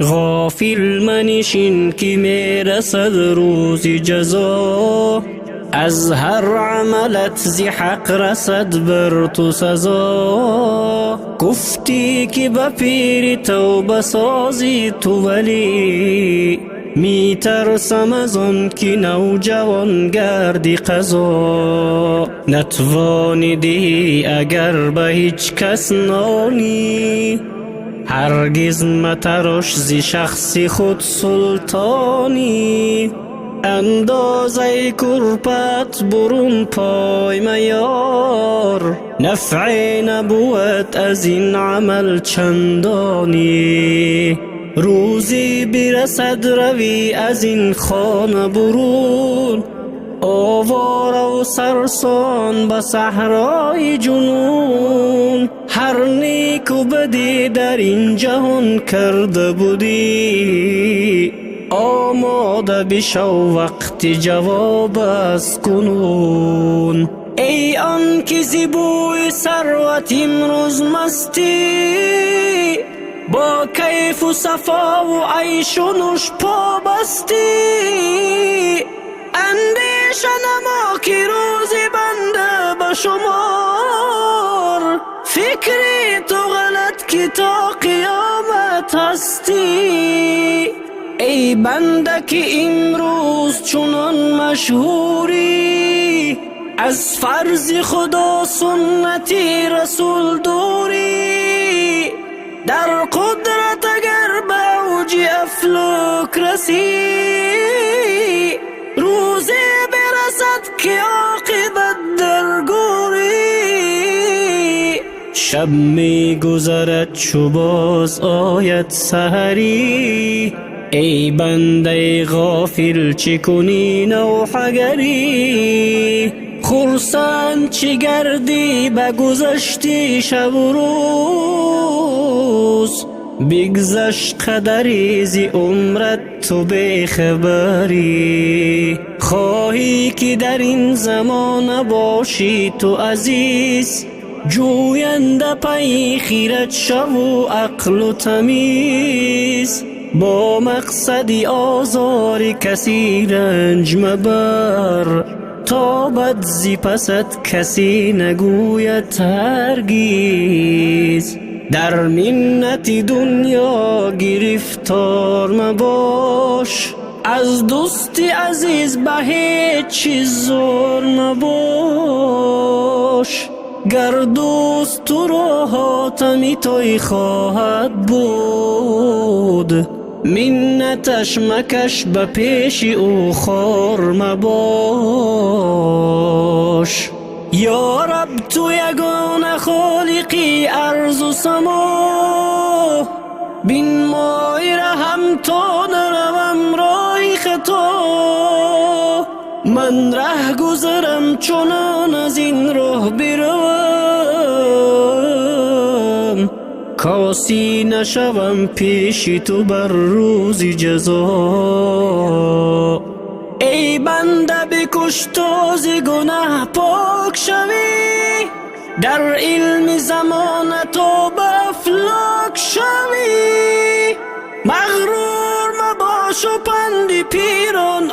غافل منشین که میرسد روز جزا، از هر عملت زی حق رسد بر تو سزا. گفتی که با پیر توبه سازی تو، ولی می ترسم از آن که نوجوان گردی قضا. نتوانیدی اگر به هیچ کس نانی، هرگز مترش زی شخص خود سلطانی. اندازه کرپت برون پای میار، نفع نبود از این عمل چندانی. روزی برسد روی از این خانه برون، آواره و سرسان به صحرای جنون. هر نیک و بدی در این جهان کرده بودی، آماده بشو وقت جواب از کنون. ای آن که زی بوی ثروت امروز مستی، با کیف و صفا و عیش و نوش پا بستی. اندیشه نما که روزی بنده به شمار، فکری تو غلط که تا قیامت هستی. ای بنده که امروز چنان مشهوری، از فرض خدا سنتی رسول دوری. در قدرت اگر به اوج افلاک رسی، روزی برسد که عاقبت در گوری. شب می گذرد چو باز آید سحری، ای بنده غافل چه کنی نوحگری. خرسند چه گردی به گذشتی شب و روز، بگذشت قدری زی عمرت تو بخبری. خواهی که در این زمان باشی تو عزیز، جوینده پی خیرت شو و عقل و تمیز. با مقصدی آزار کسی رنج مبر، تا بد زی پست کسی نگوید هرگیز. در منت دنیا گرفتار مباش، از دوست عزیز به هیچ چیز زور مباش. گر دوست تو را حاتمی توی خواهد بود، منتش مکش به پیش او خار مباش. یا رب تو یگانه خالقی ارض و سما، بین مای رحم تا نروم رای خطا. من ره گذرم چنان از این راه بروم، کاسی نشوم پیش تو بر روز جزا. ای بنده بکش تا ز گناه پاک شوی، در علم زمانه تا به افلاک شوی. مغرور مباش و پند پیران